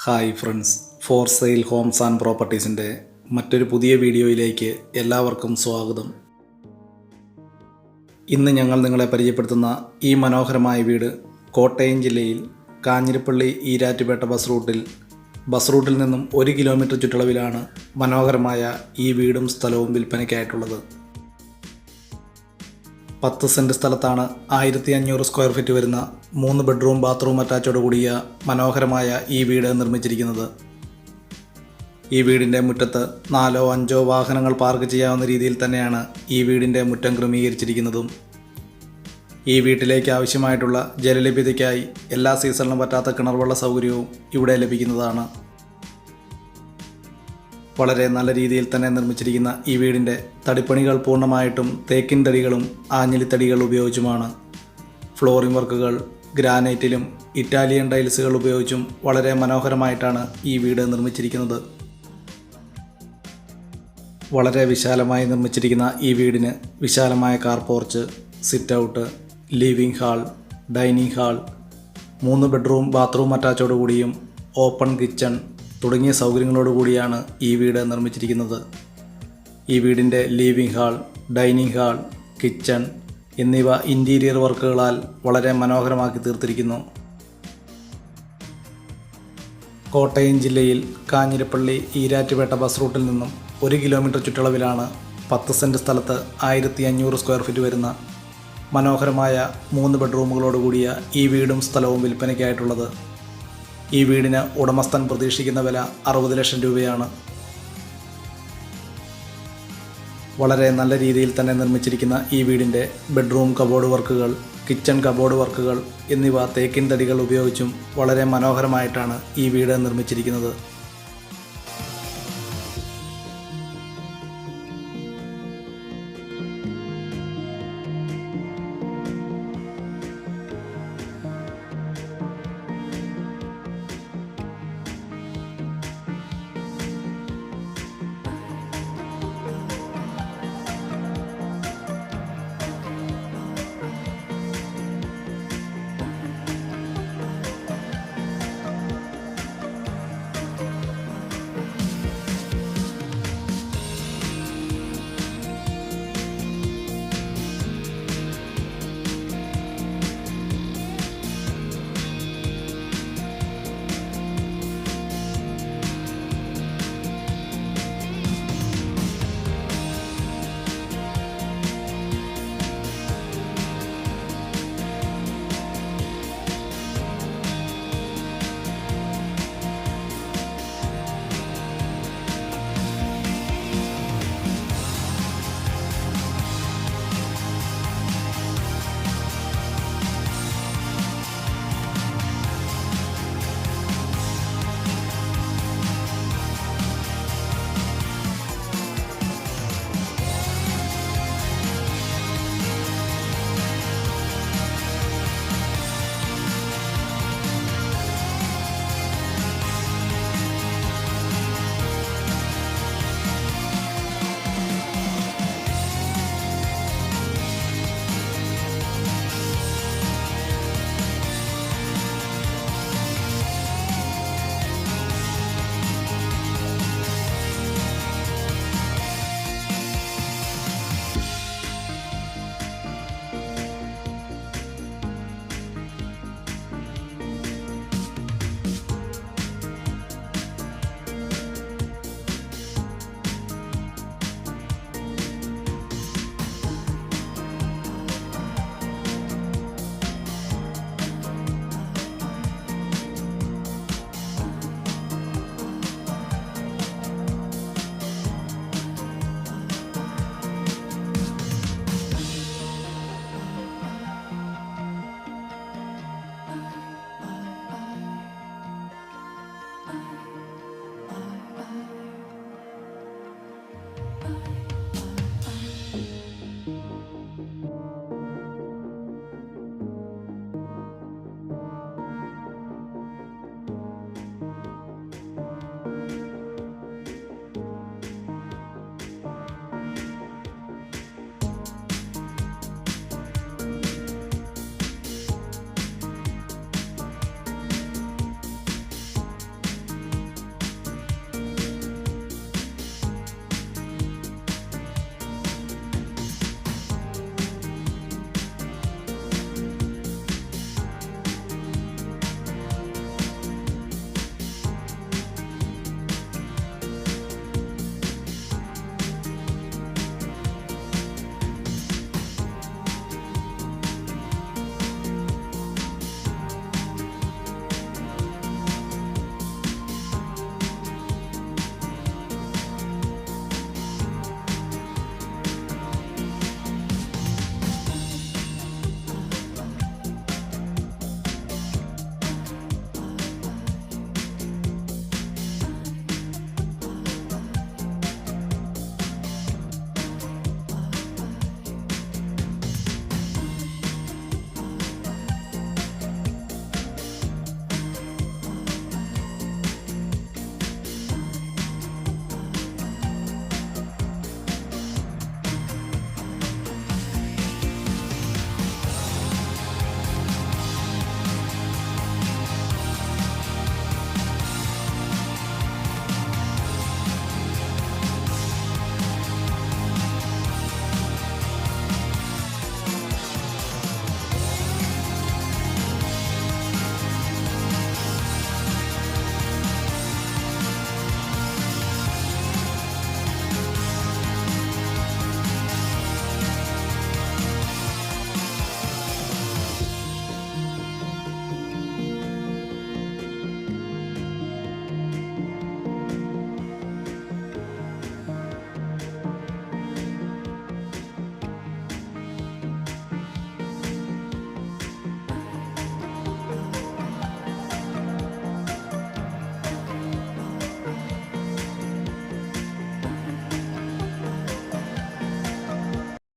Hi friends, for sale homes and പ്രോപ്പർട്ടീസിൻ്റെ മറ്റൊരു പുതിയ വീഡിയോയിലേക്ക് എല്ലാവർക്കും സ്വാഗതം. ഇന്ന് ഞങ്ങൾ നിങ്ങളെ പരിചയപ്പെടുത്തുന്ന ഈ മനോഹരമായ വീട് കോട്ടയം ജില്ലയിൽ കാഞ്ഞിരപ്പള്ളി ഈരാറ്റുപേട്ട ബസ് റൂട്ടിൽ നിന്നും 1 കിലോമീറ്റർ ചുറ്റളവിലാണ് മനോഹരമായ ഈ വീടും സ്ഥലവും വിൽപ്പനയ്ക്കായിട്ടുള്ളത്. 10 സെൻറ്റ് സ്ഥലത്താണ് 1500 സ്ക്വയർ ഫീറ്റ് വരുന്ന 3 ബെഡ്റൂം ബാത്റൂം അറ്റാച്ചോട് കൂടിയ മനോഹരമായ ഈ വീട് നിർമ്മിച്ചിരിക്കുന്നത്. ഈ വീടിൻ്റെ മുറ്റത്ത് 4-5 വാഹനങ്ങൾ പാർക്ക് ചെയ്യാവുന്ന രീതിയിൽ തന്നെയാണ് ഈ വീടിൻ്റെ മുറ്റം ക്രമീകരിച്ചിരിക്കുന്നതും. ഈ വീട്ടിലേക്ക് ആവശ്യമായിട്ടുള്ള ജലലഭ്യതയ്ക്കായി എല്ലാ സീസണിലും പറ്റാത്ത കിണർവെള്ള സൗകര്യവും ഇവിടെ ലഭിക്കുന്നതാണ്. വളരെ നല്ല രീതിയിൽ തന്നെ നിർമ്മിച്ചിരിക്കുന്ന ഈ വീടിൻ്റെ തടിപ്പണികൾ പൂർണ്ണമായിട്ടും തേക്കിൻ തടികളും ആഞ്ഞിലിത്തടികൾ ഉപയോഗിച്ചുമാണ്. ഫ്ലോറിംഗ് വർക്കുകൾ ഗ്രാനൈറ്റിലും ഇറ്റാലിയൻ ടൈൽസുകൾ ഉപയോഗിച്ചും വളരെ മനോഹരമായിട്ടാണ് ഈ വീട് നിർമ്മിച്ചിരിക്കുന്നത്. വളരെ വിശാലമായി നിർമ്മിച്ചിരിക്കുന്ന ഈ വീടിന് വിശാലമായ car porch, sit out, living hall, dining hall, 3 bedroom bathroom അറ്റാച്ചോടുകൂടിയും ഓപ്പൺ കിച്ചൺ തുടങ്ങിയ സൗകര്യങ്ങളോടുകൂടിയാണ് ഈ വീട് നിർമ്മിച്ചിരിക്കുന്നത്. ഈ വീടിൻ്റെ living hall, dining hall, kitchen എന്നിവ ഇൻറ്റീരിയർ വർക്കുകളാൽ വളരെ മനോഹരമാക്കി തീർത്തിരിക്കുന്നു. കോട്ടയം ജില്ലയിൽ കാഞ്ഞിരപ്പള്ളി ഈരാറ്റുപേട്ട ബസ് റൂട്ടിൽ നിന്നും 1 കിലോമീറ്റർ ചുറ്റളവിലാണ് 10 സെൻറ്റ് സ്ഥലത്ത് 1500 സ്ക്വയർ ഫീറ്റ് വരുന്ന മനോഹരമായ 3 ബെഡ്റൂമുകളോടുകൂടിയ ഈ വീടും സ്ഥലവും വിൽപ്പനയ്ക്കായിട്ടുള്ളത്. ഈ വീടിന് ഉടമസ്ഥൻ പ്രതീക്ഷിക്കുന്ന വില 60 ലക്ഷം രൂപയാണ്. വളരെ നല്ല രീതിയിൽ തന്നെ നിർമ്മിച്ചിരിക്കുന്ന ഈ വീടിൻ്റെ ബെഡ്റൂം കബോർഡ് വർക്കുകൾ, കിച്ചൺ കബോർഡ് വർക്കുകൾ എന്നിവ തേക്കിൻ തടികൾ ഉപയോഗിച്ചും വളരെ മനോഹരമായിട്ടാണ് ഈ വീട് നിർമ്മിച്ചിരിക്കുന്നത്.